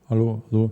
Alô, alô.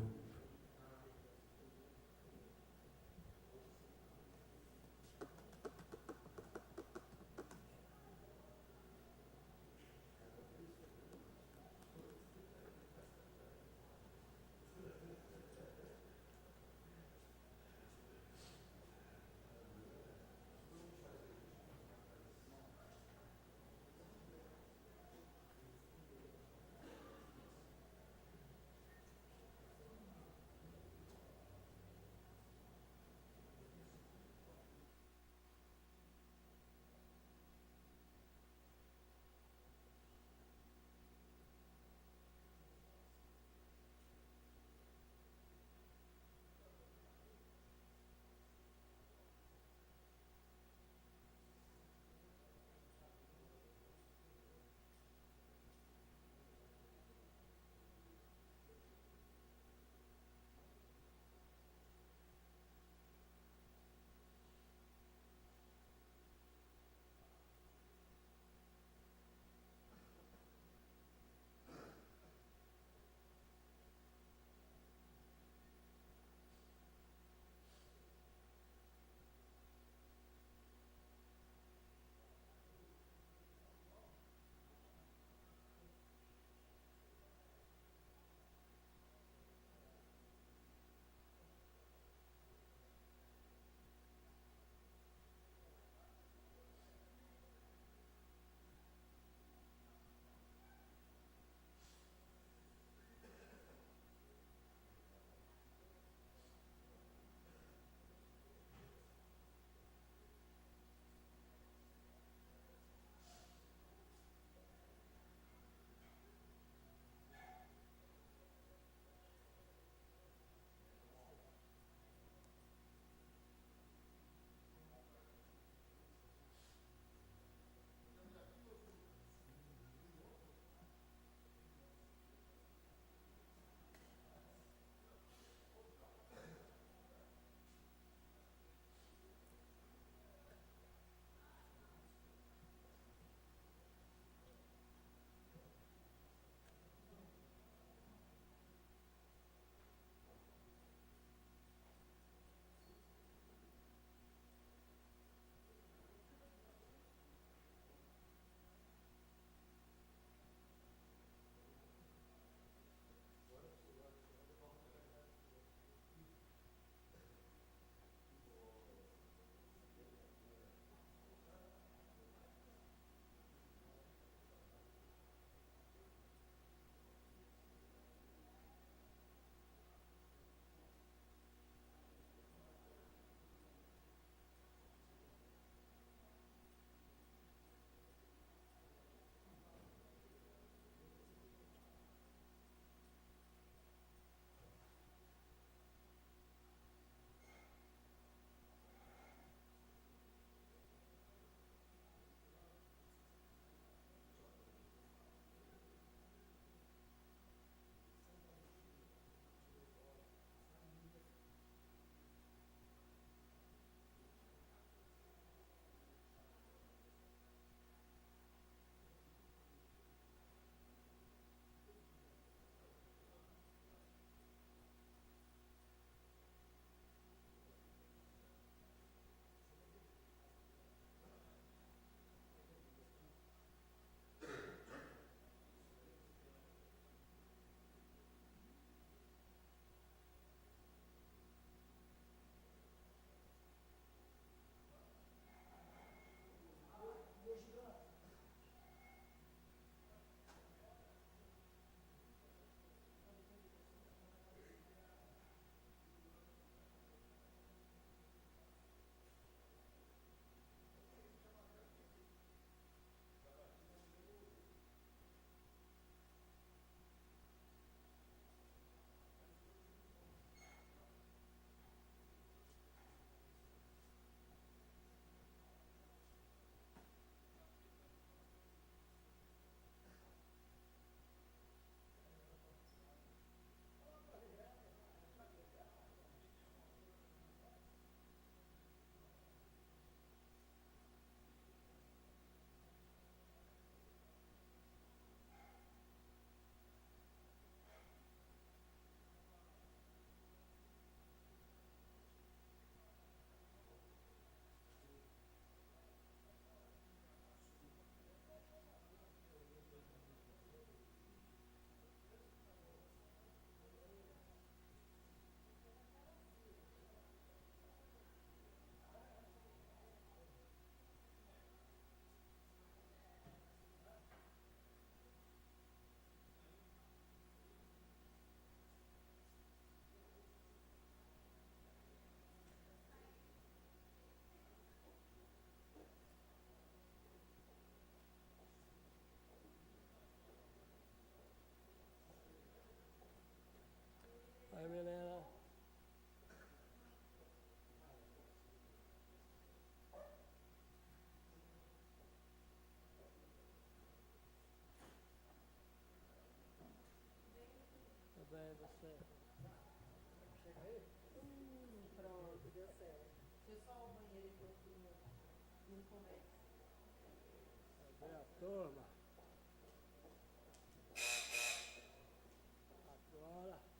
Aí, menina. Tudo bem, você? Chega aí? Pronto, deu certo. Deixa eu só o banheiro enquanto não começa. Cadê a turma? Agora.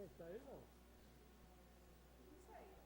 Você tá aí, não? Não sei.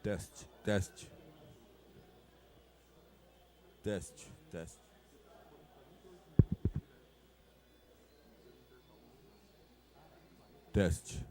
Teste, teste. Teste, teste. Teste.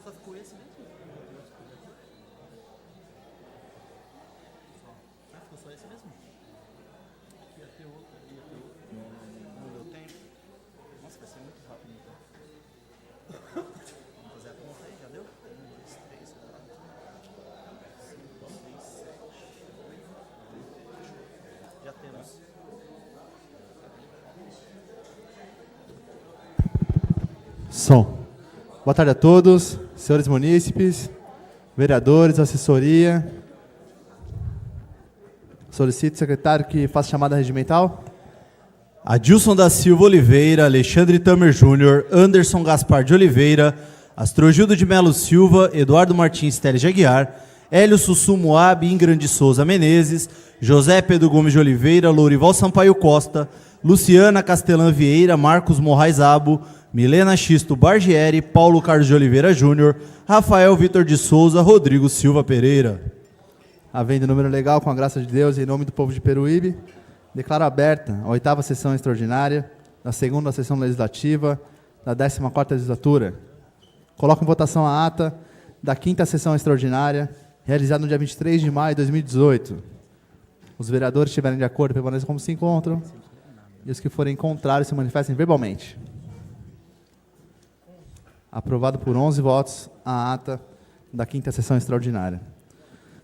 Só ficou esse mesmo? Ah, ficou só esse mesmo? Ia ter outro, ia ter outro. Não deu tempo? Nossa, vai ser muito rápido então. Vamos fazer a conta aí, já deu? 1, 2, 3, 4, 5, 6, 7, 8, 9. Já temos. Som. Boa tarde a todos, senhores munícipes, vereadores, assessoria. Solicito, secretário, que faça chamada regimental. Adilson da Silva Oliveira, Alexandre Tamer Júnior, Anderson Gaspar de Oliveira, Astrogildo de Melo Silva, Eduardo Martins Teles de Aguiar, Hélio Sussu Moab, Ingrid de Souza Menezes, José Pedro Gomes de Oliveira, Lourival Sampaio Costa, Luciana Castelã Vieira, Marcos Moraes Abo, Milena Xisto Bargieri, Paulo Carlos de Oliveira Júnior, Rafael Vitor de Souza, Rodrigo Silva Pereira. Havendo número legal, com a graça de Deus, em nome do povo de Peruíbe, declaro aberta a 8ª sessão extraordinária da 2ª sessão legislativa da 14ª legislatura. Coloco em votação a ata da 5ª sessão extraordinária, realizada no dia 23 de maio de 2018. Os vereadores que estiverem de acordo permaneçam como se encontram, e os que forem contrários se manifestem verbalmente. Aprovado por 11 votos a ata da 5ª sessão extraordinária.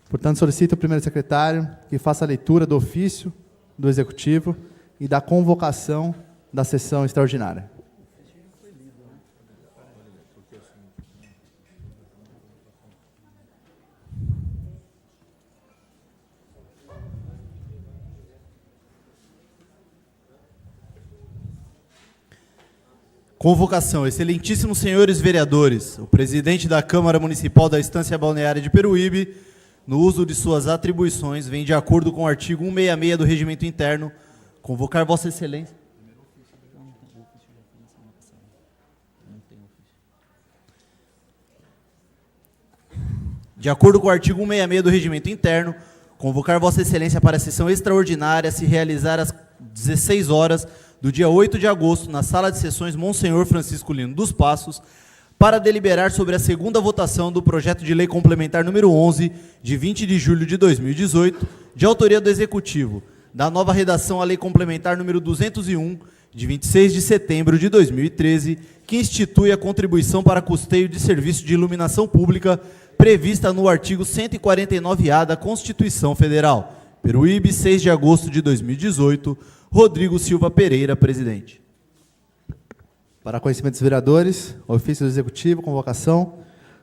Portanto, solicito ao primeiro secretário que faça a leitura do ofício do Executivo e da convocação da sessão extraordinária. Convocação. Excelentíssimos senhores vereadores, o presidente da Câmara Municipal da Estância Balneária de Peruíbe, no uso de suas atribuições, vem de acordo com o artigo 166 do Regimento Interno, convocar Vossa Excelência. De acordo com o artigo 166 do Regimento Interno, convocar Vossa Excelência para a sessão extraordinária a se realizar às 16 horas do dia 8 de agosto, na Sala de Sessões Monsenhor Francisco Lino dos Passos, para deliberar sobre a segunda votação do projeto de lei complementar número 11, de 20 de julho de 2018, de autoria do Executivo, da nova redação à lei complementar número 201, de 26 de setembro de 2013, que institui a contribuição para custeio de serviço de iluminação pública prevista no artigo 149-A da Constituição Federal. Peruíbe, 6 de agosto de 2018, Rodrigo Silva Pereira, presidente. Para conhecimento dos vereadores, ofício do Executivo, convocação,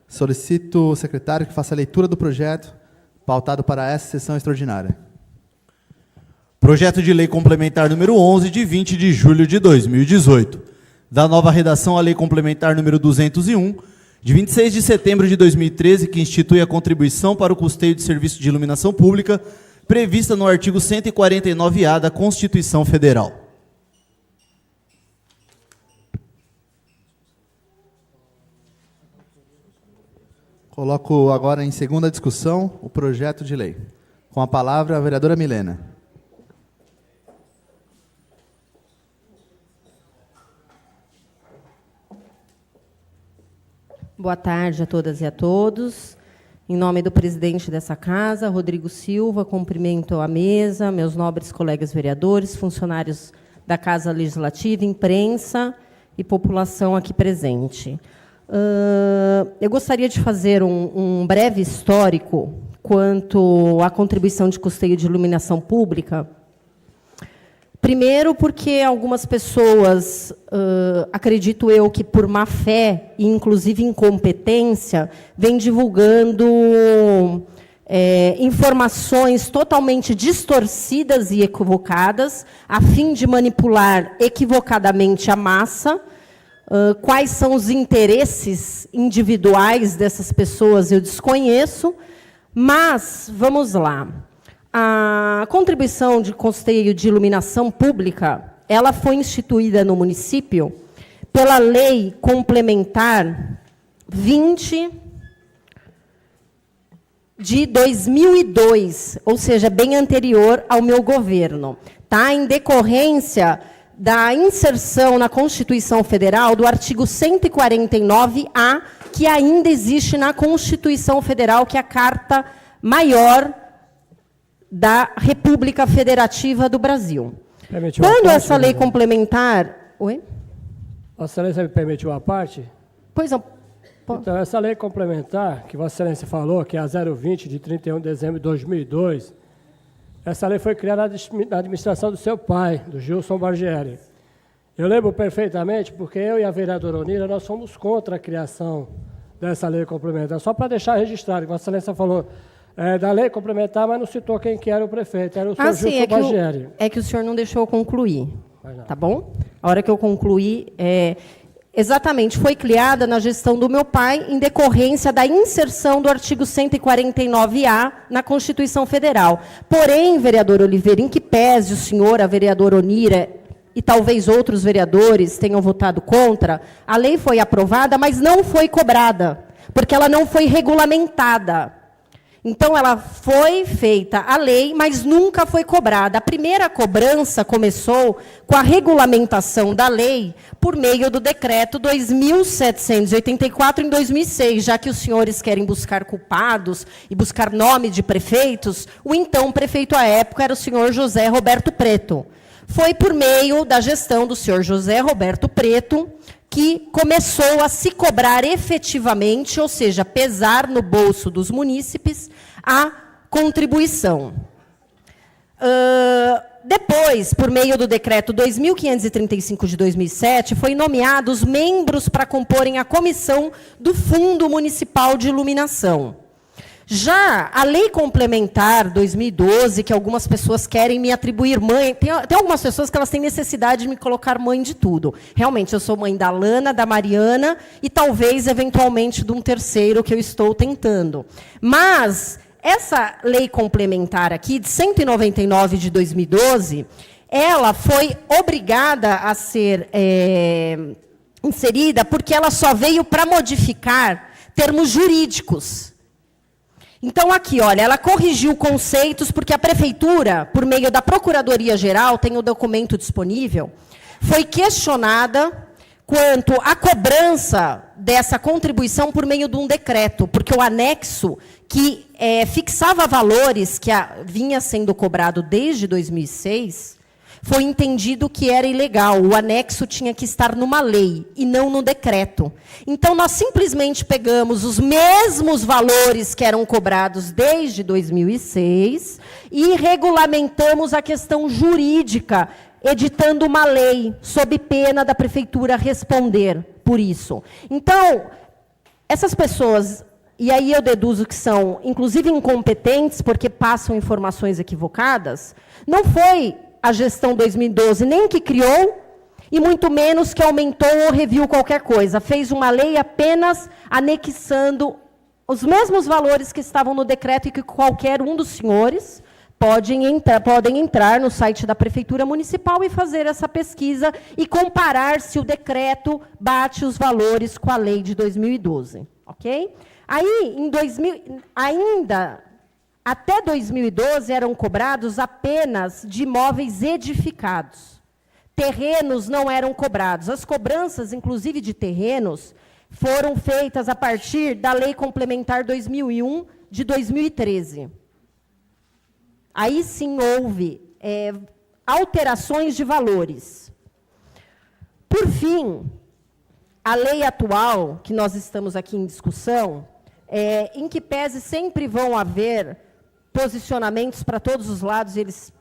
solicito o secretário que faça a leitura do projeto pautado para essa sessão extraordinária. Projeto de lei complementar número 11, de 20 de julho de 2018. Da nova redação à lei complementar número 201, de 26 de setembro de 2013, que institui a contribuição para o custeio de serviço de iluminação pública, prevista no artigo 149-A da Constituição Federal. Coloco agora em segunda discussão o projeto de lei. Com a palavra, a vereadora Milena. Boa tarde a todas e a todos. Em nome do presidente dessa casa, Rodrigo Silva, cumprimento a mesa, meus nobres colegas vereadores, funcionários da Casa Legislativa, imprensa e população aqui presente. Eu gostaria de fazer um breve histórico quanto à contribuição de custeio de iluminação pública. Primeiro, porque algumas pessoas, acredito eu, que por má fé e, inclusive, incompetência, vêm divulgando informações totalmente distorcidas e equivocadas, a fim de manipular equivocadamente a massa. Quais são os interesses individuais dessas pessoas, eu desconheço, mas, vamos lá. A contribuição de custeio de iluminação pública, ela foi instituída no município pela Lei Complementar 20 de 2002, ou seja, bem anterior ao meu governo, tá? Em decorrência da inserção na Constituição Federal do artigo 149-A, que ainda existe na Constituição Federal, que é a Carta Maior da República Federativa do Brasil. Quando essa lei complementar... Oi? Vossa Excelência me permitiu uma parte? Pois não. Então, essa lei complementar, que Vossa Excelência falou, que é a 020, de 31 de dezembro de 2002, essa lei foi criada na administração do seu pai, do Gilson Bargieri. Eu lembro perfeitamente, porque eu e a vereadora Onira, nós somos contra a criação dessa lei complementar. Só para deixar registrado, que Vossa Excelência falou da lei complementar, mas não citou quem que era o prefeito. Era o senhor sim, Gilson Bargieri. é que o senhor não deixou eu concluir, Vai lá. tá bom? A hora que eu concluir, exatamente, foi criada na gestão do meu pai em decorrência da inserção do artigo 149-A na Constituição Federal. Porém, vereador Oliveira, em que pese o senhor, a vereadora Onira, e talvez outros vereadores tenham votado contra, a lei foi aprovada, mas não foi cobrada, porque ela não foi regulamentada. Então, ela foi feita a lei, mas nunca foi cobrada. A primeira cobrança começou com a regulamentação da lei por meio do decreto 2.784, em 2006, já que os senhores querem buscar culpados e buscar nome de prefeitos, o então prefeito à época era o senhor José Roberto Preto. Foi por meio da gestão do senhor José Roberto Preto que começou a se cobrar efetivamente, ou seja, pesar no bolso dos munícipes, a contribuição. Depois, por meio do decreto 2.535 de 2007, foi nomeados membros para comporem a comissão do Fundo Municipal de Iluminação. Já a Lei Complementar 2012, que algumas pessoas querem me atribuir mãe, tem algumas pessoas que elas têm necessidade de me colocar mãe de tudo. Realmente, eu sou mãe da Lana, da Mariana e talvez, eventualmente, de um terceiro que eu estou tentando. Mas essa lei complementar aqui, de 199 de 2012, ela foi obrigada a ser inserida porque ela só veio para modificar termos jurídicos. Então, aqui, olha, ela corrigiu conceitos, porque a prefeitura, por meio da Procuradoria-Geral, tem o documento disponível, foi questionada quanto à cobrança dessa contribuição por meio de um decreto, porque o anexo que fixava valores que vinha sendo cobrado desde 2006, foi entendido que era ilegal. O anexo tinha que estar numa lei e não no decreto. Então, nós simplesmente pegamos os mesmos valores que eram cobrados desde 2006 e regulamentamos a questão jurídica, editando uma lei, sob pena da prefeitura responder por isso. Então, essas pessoas, e aí eu deduzo que são, inclusive, incompetentes, porque passam informações equivocadas, não foi a gestão 2012 nem que criou, e muito menos que aumentou ou reviu qualquer coisa. Fez uma lei apenas anexando os mesmos valores que estavam no decreto e que qualquer um dos senhores podem entrar no site da Prefeitura Municipal e fazer essa pesquisa e comparar se o decreto bate os valores com a lei de 2012. Ok? Aí, ainda até 2012, eram cobrados apenas de imóveis edificados. Terrenos não eram cobrados. As cobranças, inclusive de terrenos, foram feitas a partir da Lei Complementar 2001, de 2013. Aí sim houve alterações de valores. Por fim, a lei atual, que nós estamos aqui em discussão, em que pese sempre vão haver posicionamentos para todos os lados, eles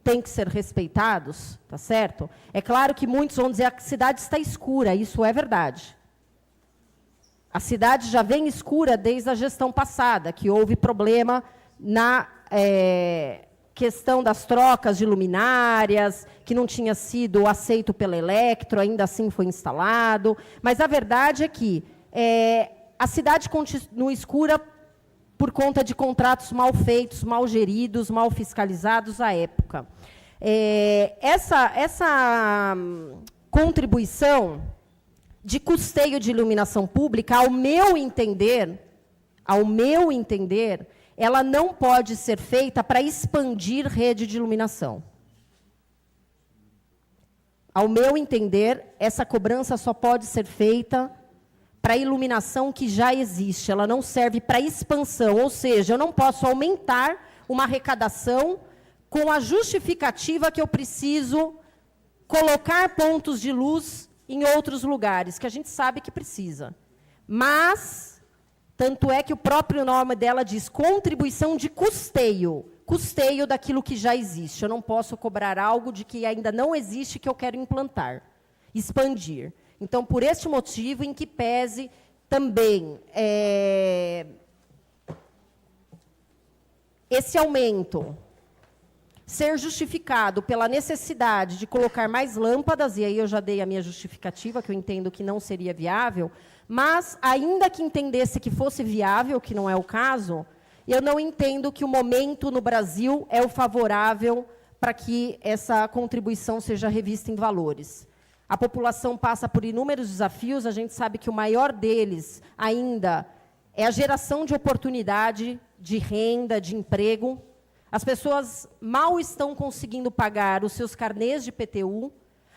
têm que ser respeitados, tá certo? É claro que muitos vão dizer que a cidade está escura, isso é verdade. A cidade já vem escura desde a gestão passada, que houve problema na questão das trocas de luminárias, que não tinha sido aceito pela Electro, ainda assim foi instalado. Mas a verdade é que a cidade continua escura por conta de contratos mal feitos, mal geridos, mal fiscalizados à época. Essa contribuição de custeio de iluminação pública, ao meu entender, ela não pode ser feita para expandir rede de iluminação. Ao meu entender, essa cobrança só pode ser feita para a iluminação que já existe. Ela não serve para expansão, ou seja, eu não posso aumentar uma arrecadação com a justificativa que eu preciso colocar pontos de luz em outros lugares, que a gente sabe que precisa. Mas, tanto é que o próprio nome dela diz contribuição de custeio daquilo que já existe. Eu não posso cobrar algo de que ainda não existe, que eu quero implantar, expandir. Então, por este motivo, em que pese também esse aumento ser justificado pela necessidade de colocar mais lâmpadas, e aí eu já dei a minha justificativa, que eu entendo que não seria viável, mas, ainda que entendesse que fosse viável, que não é o caso, eu não entendo que o momento no Brasil é o favorável para que essa contribuição seja revista em valores. A população passa por inúmeros desafios, a gente sabe que o maior deles ainda é a geração de oportunidade, de renda, de emprego. As pessoas mal estão conseguindo pagar os seus carnês de IPTU.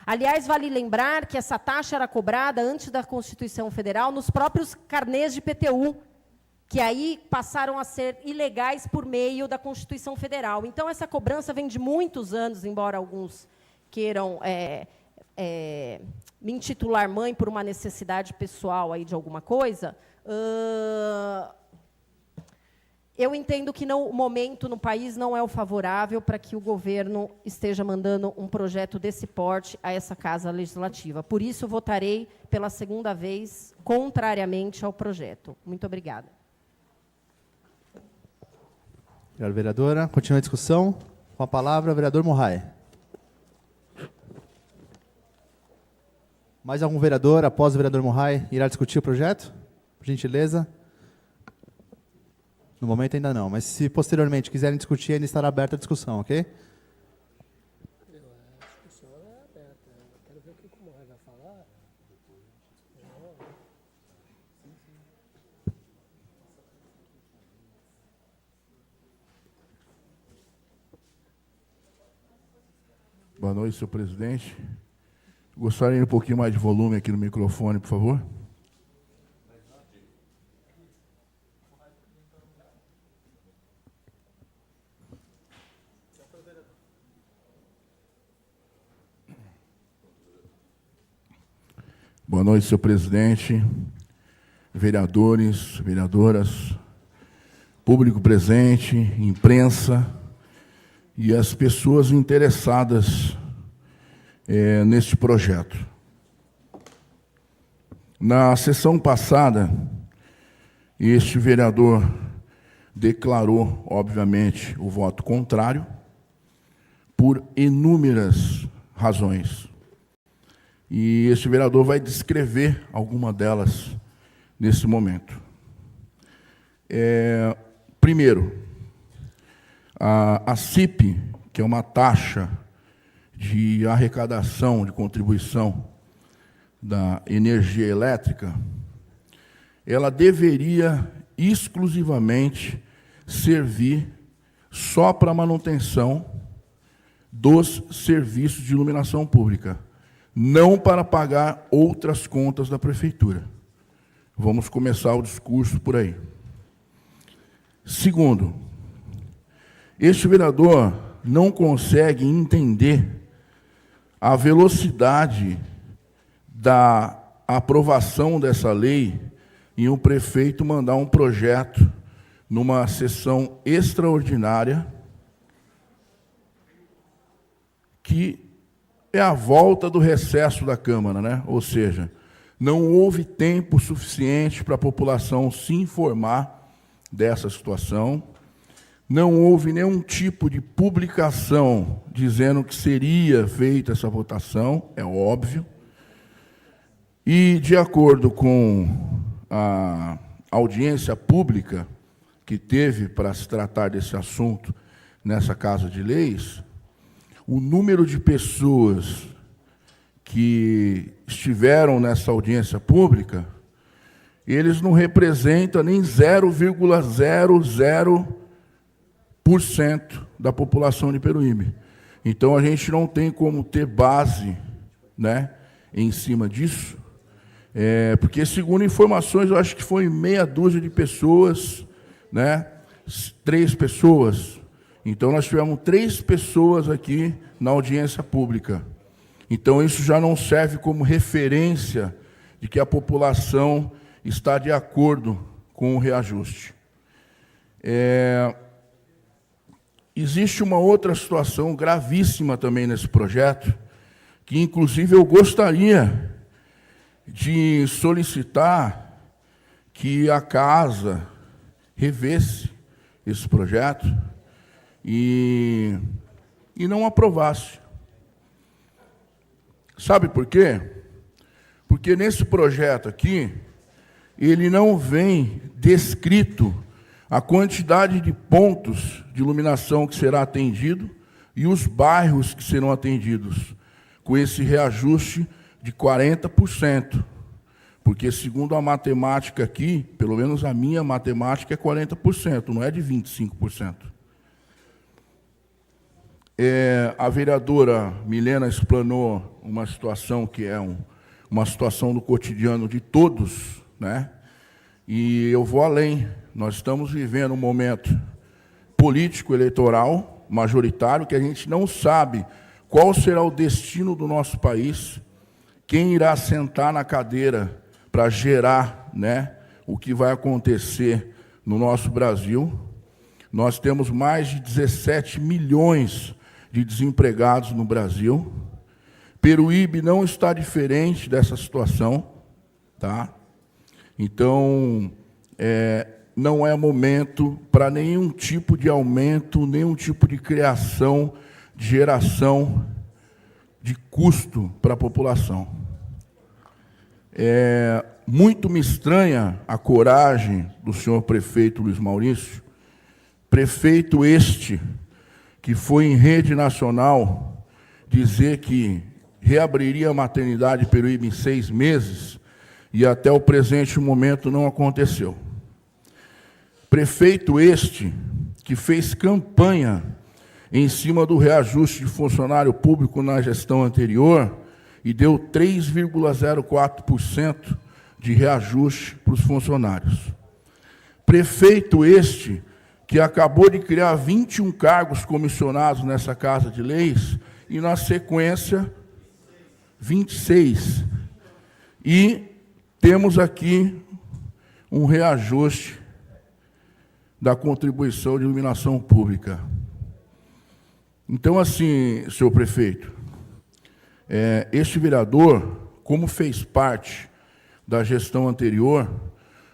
Aliás, vale lembrar que essa taxa era cobrada, antes da Constituição Federal, nos próprios carnês de IPTU, que aí passaram a ser ilegais por meio da Constituição Federal. Então, essa cobrança vem de muitos anos, embora alguns queiram me intitular mãe por uma necessidade pessoal aí de alguma coisa. Eu entendo que o momento no país não é o favorável para que o governo esteja mandando um projeto desse porte a essa Casa Legislativa. Por isso, votarei pela segunda vez contrariamente ao projeto. Muito obrigada. Obrigado, vereadora. Continua a discussão. Com a palavra, vereador Morrai. Mais algum vereador, após o vereador Morrai, irá discutir o projeto? Por gentileza. No momento ainda não, mas se posteriormente quiserem discutir, ainda estará aberta a discussão, ok? A discussão é aberta. Eu quero ver o que o Morrai vai falar. Boa noite, senhor presidente. Gostaria de um pouquinho mais de volume aqui no microfone, por favor. Boa noite, senhor presidente, vereadores, vereadoras, público presente, imprensa e as pessoas interessadas neste projeto. Na sessão passada, este vereador declarou, obviamente, o voto contrário por inúmeras razões. E este vereador vai descrever alguma delas nesse momento. Primeiro, a CIP, que é uma taxa de arrecadação, de contribuição da energia elétrica, ela deveria exclusivamente servir só para a manutenção dos serviços de iluminação pública, não para pagar outras contas da prefeitura. Vamos começar o discurso por aí. Segundo, este vereador não consegue entender a velocidade da aprovação dessa lei e o prefeito mandar um projeto numa sessão extraordinária que é a volta do recesso da Câmara, né? Ou seja, não houve tempo suficiente para a população se informar dessa situação, não houve nenhum tipo de publicação dizendo que seria feita essa votação, é óbvio, e, de acordo com a audiência pública que teve para se tratar desse assunto nessa Casa de Leis, o número de pessoas que estiveram nessa audiência pública, eles não representam nem 0,00% da população de Peruíbe. Então, a gente não tem como ter base, né, em cima disso, porque, segundo informações, eu acho que foi meia dúzia de pessoas, né, 3 pessoas. Então, nós tivemos 3 pessoas aqui na audiência pública. Então, isso já não serve como referência de que a população está de acordo com o reajuste. Existe uma outra situação gravíssima também nesse projeto, que, inclusive, eu gostaria de solicitar que a Casa revesse esse projeto, e não aprovasse. Sabe por quê? Porque nesse projeto aqui, ele não vem descrito a quantidade de pontos de iluminação que será atendido e os bairros que serão atendidos, com esse reajuste de 40%. Porque, segundo a matemática aqui, pelo menos a minha matemática, é 40%, não é de 25%. A vereadora Milena explanou uma situação que é uma situação do cotidiano de todos, né? E eu vou além. Nós estamos vivendo um momento político, eleitoral, majoritário, que a gente não sabe qual será o destino do nosso país, quem irá sentar na cadeira para gerar, né, o que vai acontecer no nosso Brasil. Nós temos mais de 17 milhões de desempregados no Brasil. Peruíbe não está diferente dessa situação, tá? Então, não é momento para nenhum tipo de aumento, nenhum tipo de criação, de geração de custo para a população. Muito me estranha a coragem do senhor prefeito Luiz Maurício, prefeito este que foi em rede nacional dizer que reabriria a maternidade Peruíbe em 6 meses e até o presente momento não aconteceu. Prefeito este que fez campanha em cima do reajuste de funcionário público na gestão anterior e deu 3,04% de reajuste para os funcionários. Prefeito este que acabou de criar 21 cargos comissionados nessa Casa de Leis e, na sequência, 26. E temos aqui um reajuste da contribuição de iluminação pública. Então, assim, senhor prefeito, este vereador, como fez parte da gestão anterior,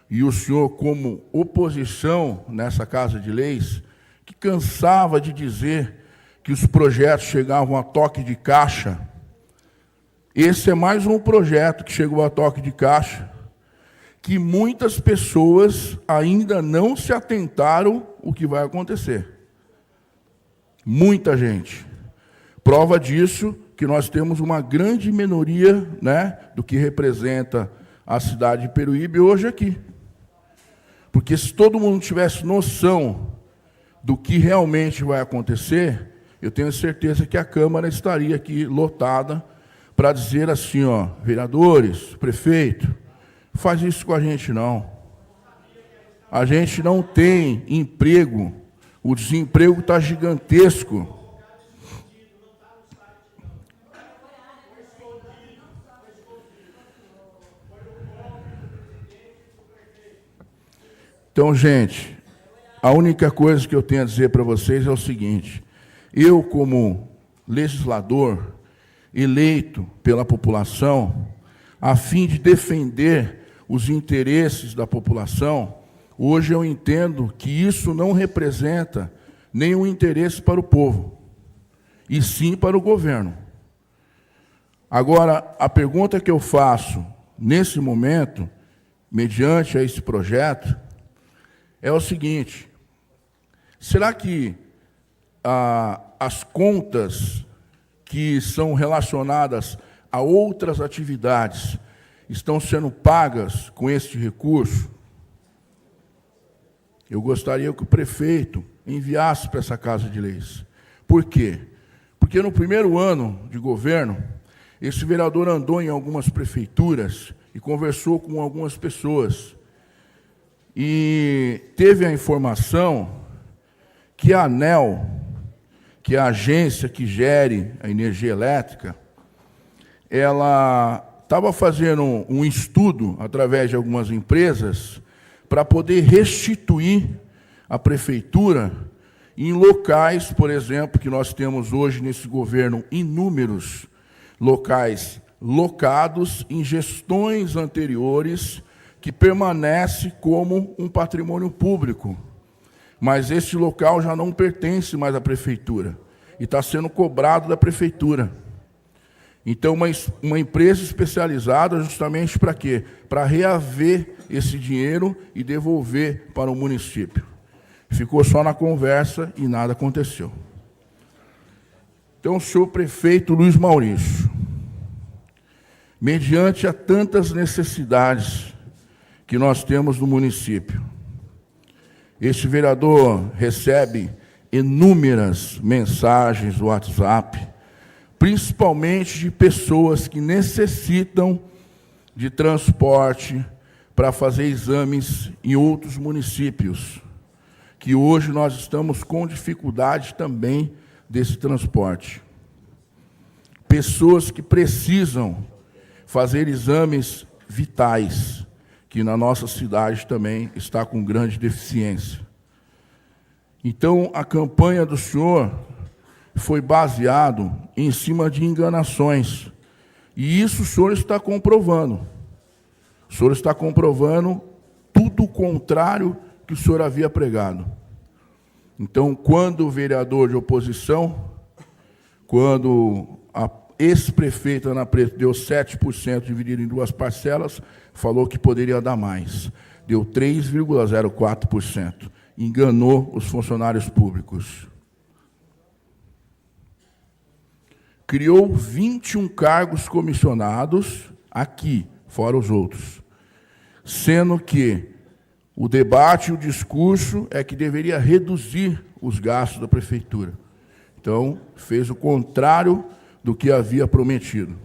e o senhor, como oposição nessa Casa de Leis, que cansava de dizer que os projetos chegavam a toque de caixa, esse é mais um projeto que chegou a toque de caixa, que muitas pessoas ainda não se atentaram o que vai acontecer. Muita gente. Prova disso que nós temos uma grande minoria, né, do que representa a cidade de Peruíbe hoje aqui. Porque se todo mundo tivesse noção do que realmente vai acontecer, eu tenho certeza que a Câmara estaria aqui lotada para dizer assim, ó, vereadores, prefeito, faz isso com a gente não. A gente não tem emprego, o desemprego está gigantesco. Então, gente, a única coisa que eu tenho a dizer para vocês é o seguinte: eu, como legislador eleito pela população, a fim de defender os interesses da população, hoje eu entendo que isso não representa nenhum interesse para o povo, e sim para o governo. Agora, a pergunta que eu faço nesse momento, mediante a esse projeto, é o seguinte: será que as contas que são relacionadas a outras atividades estão sendo pagas com este recurso? Eu gostaria que o prefeito enviasse para essa Casa de Leis. Por quê? Porque no primeiro ano de governo, esse vereador andou em algumas prefeituras e conversou com algumas pessoas. E teve a informação que a ANEEL, que é a agência que gere a energia elétrica, ela estava fazendo um estudo, através de algumas empresas, para poder restituir a prefeitura em locais, por exemplo, que nós temos hoje nesse governo inúmeros locais locados em gestões anteriores, que permanece como um patrimônio público. mas esse local já não pertence mais à prefeitura e está sendo cobrado da prefeitura. Então, uma empresa especializada justamente para quê? Para reaver esse dinheiro e devolver para o município. Ficou só na conversa e nada aconteceu. Então, senhor prefeito Luiz Maurício, mediante a tantas necessidades que nós temos no município, este vereador recebe inúmeras mensagens do WhatsApp, principalmente de pessoas que necessitam de transporte para fazer exames em outros municípios, que hoje nós estamos com dificuldade também desse transporte. Pessoas que precisam fazer exames vitais, que na nossa cidade também está com grande deficiência. Então, a campanha do senhor foi baseado em cima de enganações. E isso o senhor está comprovando. O senhor está comprovando tudo o contrário que o senhor havia pregado. Então, quando o vereador de oposição, quando a ex-prefeita Ana Preto deu 7% dividido em duas parcelas, falou que poderia dar mais. Deu 3,04%. Enganou os funcionários públicos. Criou 21 cargos comissionados aqui, fora os outros. Sendo que o debate e o discurso é que deveria reduzir os gastos da prefeitura. Então, fez o contrário do que havia prometido.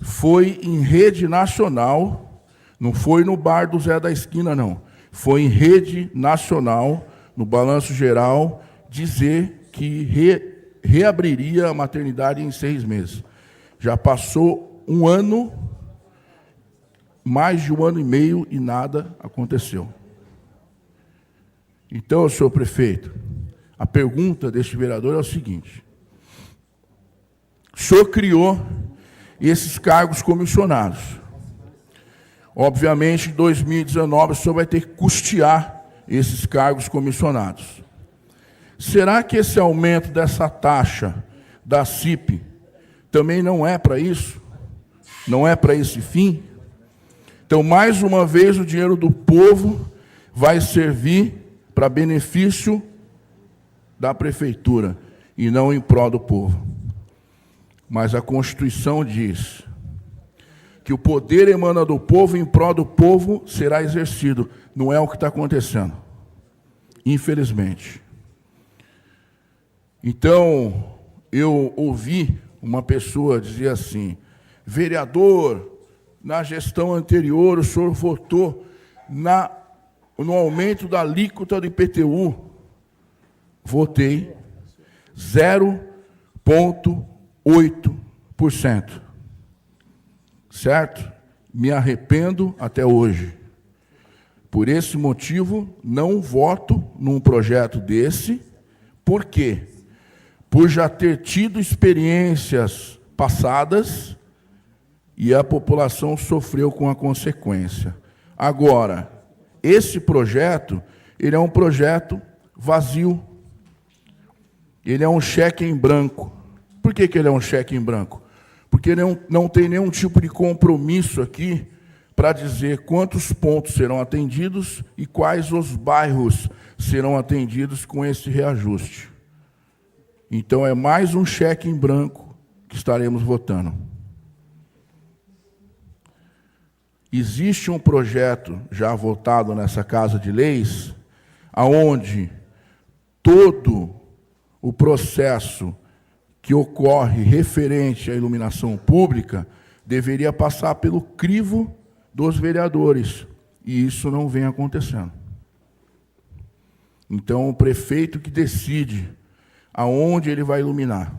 Foi em rede nacional, não foi no bar do Zé da Esquina, não. Foi em rede nacional, no Balanço Geral, dizer que reabriria a maternidade em 6 meses. Já passou um ano, mais de 1 ano e meio, e nada aconteceu. Então, senhor prefeito, a pergunta deste vereador é o seguinte: o senhor criou esses cargos comissionados. Obviamente, em 2019, o senhor vai ter que custear esses cargos comissionados. Será que esse aumento dessa taxa da CIP também não é para isso? Não é para esse fim? Então, mais uma vez, o dinheiro do povo vai servir para benefício da prefeitura e não em prol do povo. Mas a Constituição diz que o poder emana do povo e em prol do povo será exercido. Não é o que está acontecendo, infelizmente. Então, eu ouvi uma pessoa dizer assim: vereador, na gestão anterior o senhor votou no aumento da alíquota do IPTU. Votei 0,8%. Certo? Me arrependo até hoje. Por esse motivo, não voto num projeto desse. Por quê? Por já ter tido experiências passadas e a população sofreu com a consequência. Agora, esse projeto, ele é um projeto vazio. Ele é um cheque em branco. Por que ele é um cheque em branco? Porque não tem nenhum tipo de compromisso aqui para dizer quantos pontos serão atendidos e quais os bairros serão atendidos com esse reajuste. Então, é mais um cheque em branco que estaremos votando. Existe um projeto já votado nessa Casa de Leis, aonde todo o processo que ocorre referente à iluminação pública deveria passar pelo crivo dos vereadores, e isso não vem acontecendo. Então, o prefeito que decide aonde ele vai iluminar.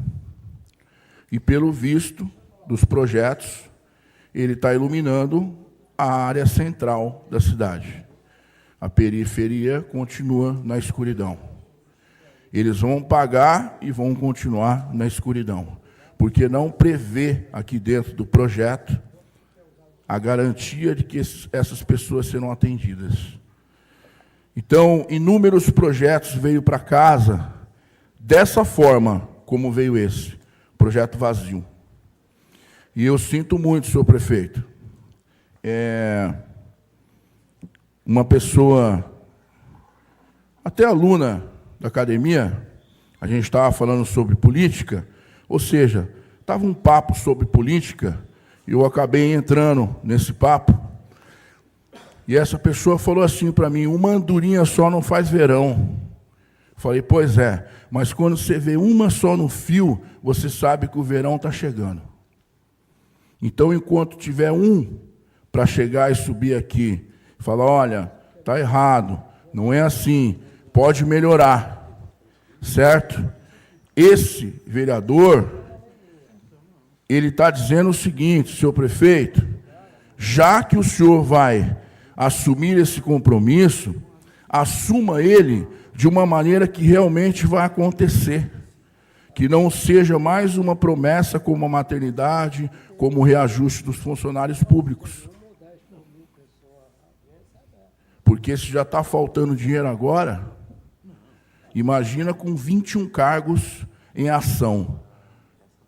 E, pelo visto dos projetos, ele está iluminando a área central da cidade. A periferia continua na escuridão. Eles vão pagar e vão continuar na escuridão, porque não prevê aqui dentro do projeto a garantia de que essas pessoas serão atendidas. Então, inúmeros projetos veio para casa dessa forma como veio esse, projeto vazio. E eu sinto muito, senhor prefeito. Uma pessoa, até aluna da academia, a gente estava falando sobre política, ou seja, estava um papo sobre política, e eu acabei entrando nesse papo, e essa pessoa falou assim para mim: uma andorinha só não faz verão. Falei: pois é, mas quando você vê uma só no fio, você sabe que o verão está chegando. Então, enquanto tiver um para chegar e subir aqui, falar: olha, está errado, não é assim, pode melhorar, certo? Esse vereador, ele está dizendo o seguinte: senhor prefeito, já que o senhor vai assumir esse compromisso, assuma ele de uma maneira que realmente vai acontecer, que não seja mais uma promessa como a maternidade, como o reajuste dos funcionários públicos. Porque se já está faltando dinheiro agora, imagina com 21 cargos em ação,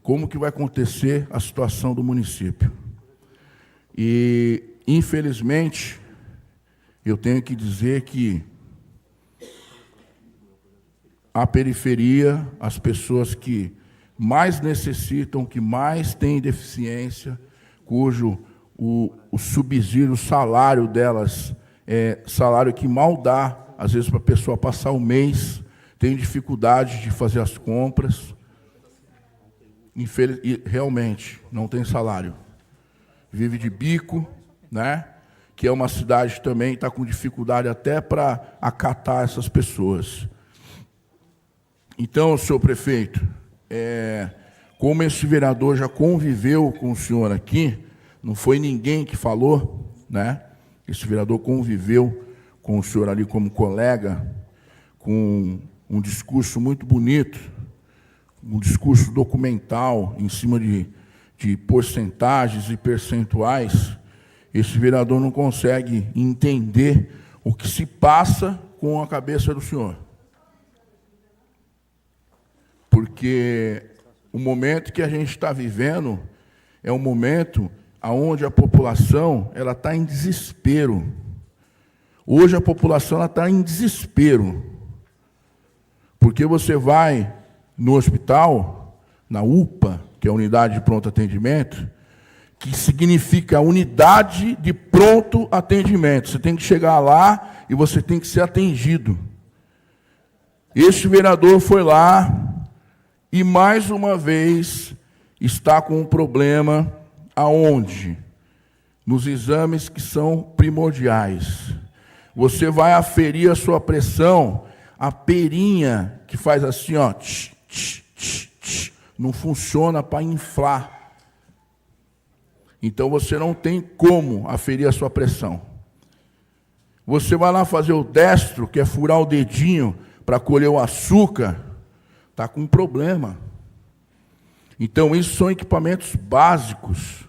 como que vai acontecer a situação do município. E, infelizmente, eu tenho que dizer que a periferia, as pessoas que mais necessitam, que mais têm deficiência, cujo o subsídio, o salário delas é salário que mal dá, às vezes, para a pessoa passar o mês, tem dificuldade de fazer as compras, e realmente não tem salário. Vive de bico, né? Que é uma cidade também que está com dificuldade até para acatar essas pessoas. Então, senhor prefeito, como esse vereador já conviveu com o senhor aqui, não foi ninguém que falou, né? Esse vereador conviveu com o senhor ali como colega, com um discurso muito bonito, um discurso documental em cima de porcentagens e percentuais. Esse vereador não consegue entender o que se passa com a cabeça do senhor. Porque o momento que a gente está vivendo é um momento onde a população está em desespero. Hoje a população está em desespero. Porque você vai no hospital, na UPA, que é a unidade de pronto atendimento, que significa unidade de pronto atendimento. Você tem que chegar lá e você tem que ser atendido. Este vereador foi lá e, mais uma vez, está com um problema aonde? Nos exames que são primordiais. Você vai aferir a sua pressão, a perinha que faz assim, ó, não funciona para inflar. Então, você não tem como aferir a sua pressão. Você vai lá fazer o destro, que é furar o dedinho para colher o açúcar, está com um problema. Então, isso são equipamentos básicos.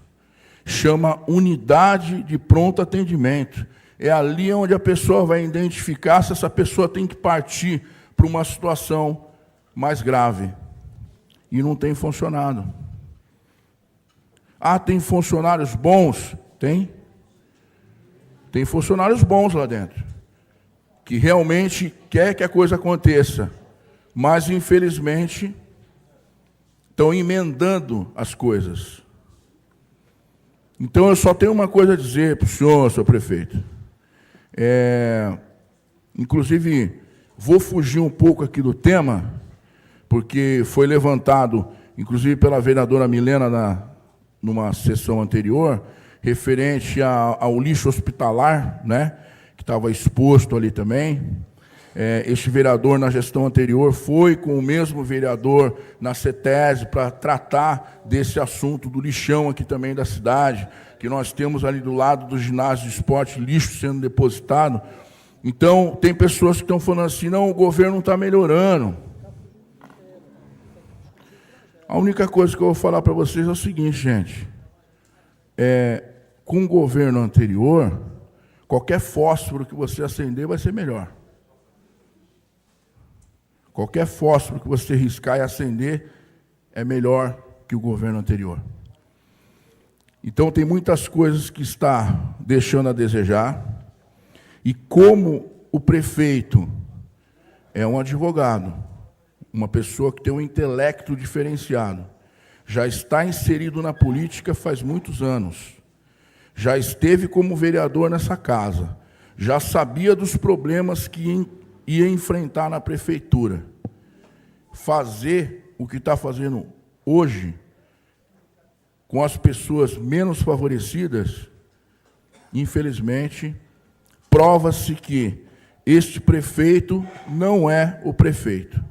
Chama unidade de pronto atendimento. É ali onde a pessoa vai identificar se essa pessoa tem que partir para uma situação mais grave. E não tem funcionado. Ah, tem funcionários bons? Tem. Tem funcionários bons lá dentro, que realmente quer que a coisa aconteça, mas, infelizmente, estão emendando as coisas. Então, eu só tenho uma coisa a dizer para o senhor prefeito. Inclusive, vou fugir um pouco aqui do tema, porque foi levantado, inclusive pela vereadora Milena, numa sessão anterior, referente ao lixo hospitalar, né, que estava exposto ali também. Este vereador, na gestão anterior, foi com o mesmo vereador na CETESB para tratar desse assunto do lixão aqui também da cidade, que nós temos ali do lado do ginásio de esporte, lixo sendo depositado. Então, tem pessoas que estão falando assim: não, o governo não está melhorando. A única coisa que eu vou falar para vocês é o seguinte, gente. Com o governo anterior, qualquer fósforo que você acender vai ser melhor. Qualquer fósforo que você riscar e acender é melhor que o governo anterior. Então, tem muitas coisas que está deixando a desejar. E como o prefeito é um advogado, uma pessoa que tem um intelecto diferenciado, já está inserido na política faz muitos anos, já esteve como vereador nessa casa, já sabia dos problemas que ia enfrentar na prefeitura. Fazer o que está fazendo hoje com as pessoas menos favorecidas, infelizmente, prova-se que este prefeito não é o prefeito.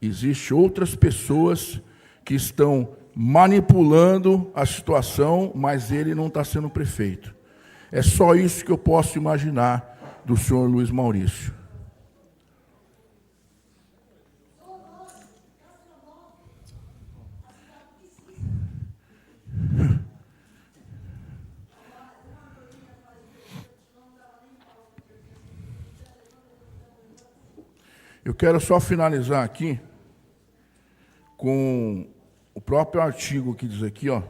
Existem outras pessoas que estão manipulando a situação, mas ele não está sendo prefeito. É só isso que eu posso imaginar do senhor Luiz Maurício. Eu quero só finalizar aqui com o próprio artigo que diz aqui, ó.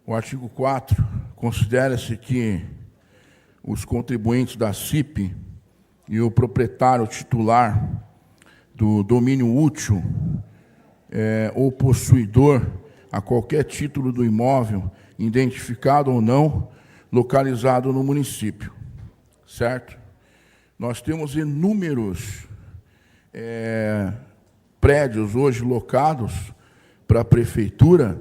O artigo 4, considera-se que os contribuintes da CIP e o proprietário titular do domínio útil ou possuidor a qualquer título do imóvel, identificado ou não, localizado no município, certo? Nós temos inúmeros prédios hoje locados para a prefeitura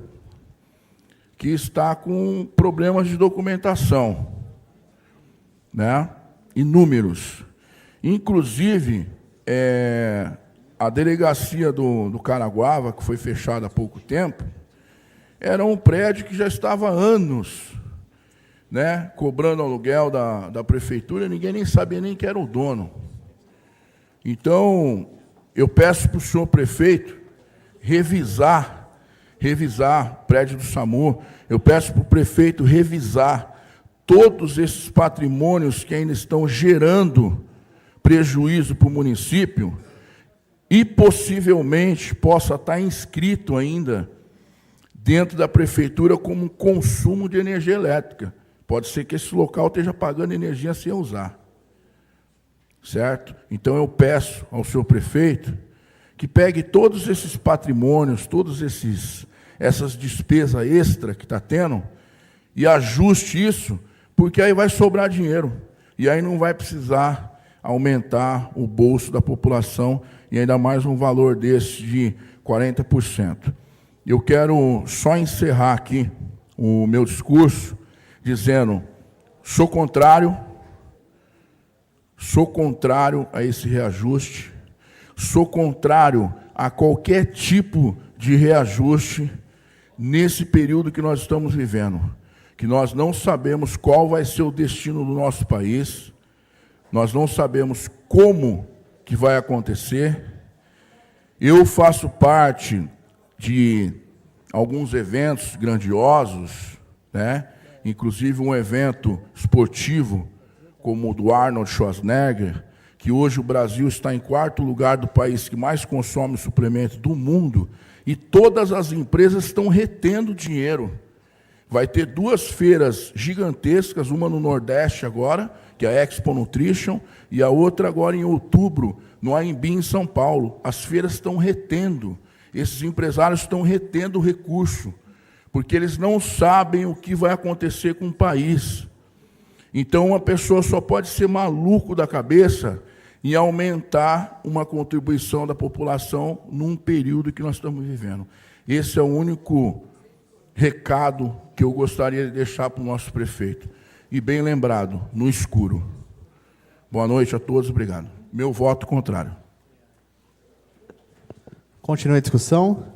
que está com problemas de documentação, né? Inúmeros. Inclusive, a delegacia do Caraguava, que foi fechada há pouco tempo, era um prédio que já estava há anos, né, cobrando aluguel da prefeitura, ninguém nem sabia nem que era o dono. Então, eu peço para o senhor prefeito revisar prédio do SAMU, eu peço para o prefeito revisar todos esses patrimônios que ainda estão gerando prejuízo para o município e possivelmente possa estar inscrito ainda dentro da prefeitura como consumo de energia elétrica. Pode ser que esse local esteja pagando energia sem usar. Certo? Então, eu peço ao senhor prefeito que pegue todos esses patrimônios, todas essas despesas extra que está tendo e ajuste isso, porque aí vai sobrar dinheiro. E aí não vai precisar aumentar o bolso da população e ainda mais um valor desse de 40%. Eu quero só encerrar aqui o meu discurso dizendo, sou contrário a esse reajuste, sou contrário a qualquer tipo de reajuste nesse período que nós estamos vivendo, que nós não sabemos qual vai ser o destino do nosso país, nós não sabemos como que vai acontecer. Eu faço parte de alguns eventos grandiosos, né? Inclusive um evento esportivo como o do Arnold Schwarzenegger, que hoje o Brasil está em 4º lugar do país que mais consome suplemento do mundo, e todas as empresas estão retendo dinheiro. Vai ter 2 feiras gigantescas, uma no Nordeste agora, que é a Expo Nutrition, e a outra agora em outubro, no AMB em São Paulo. As feiras estão retendo, esses empresários estão retendo o recurso, porque eles não sabem o que vai acontecer com o país. Então, uma pessoa só pode ser maluco da cabeça em aumentar uma contribuição da população num período que nós estamos vivendo. Esse é o único recado que eu gostaria de deixar para o nosso prefeito. E bem lembrado, no escuro. Boa noite a todos, obrigado. Meu voto contrário. Continua a discussão.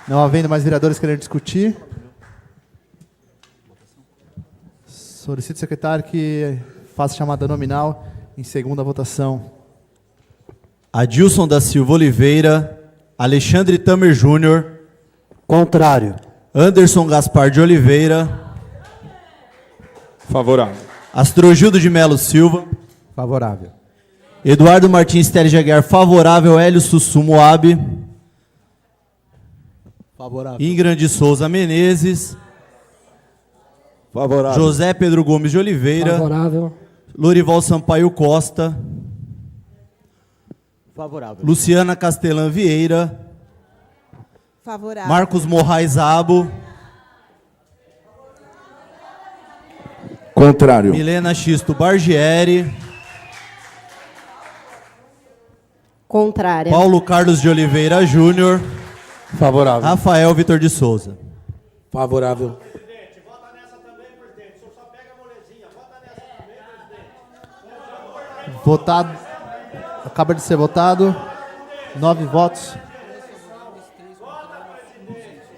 Não havendo mais vereadores querendo discutir, solicito ao secretário que faça chamada nominal em segunda votação. Adilson da Silva Oliveira, Alexandre Tamer Júnior. Contrário. Anderson Gaspar de Oliveira. Favorável. Astrogildo de Melo Silva. Favorável. Eduardo Martins Teles de Aguiar, favorável. Hélio Sussu Moab. Favorável. Ingrid de Souza Menezes. Favorável. José Pedro Gomes de Oliveira. Favorável. Lorival Sampaio Costa. Favorável. Luciana Castelã Vieira. Favorável. Marcos Moraes Abo. Contrário. Milena Xisto Bargieri. Contrária. Paulo Carlos de Oliveira Júnior. Favorável. Rafael Vitor de Souza. Favorável. Votado. Acaba de ser votado. 9 votos.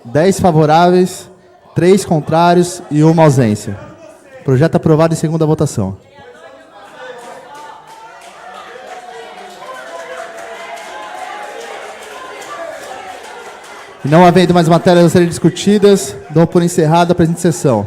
10 favoráveis, 3 contrários e 1 ausência. Projeto aprovado em segunda votação. E não havendo mais matérias a serem discutidas, dou por encerrada a presente sessão.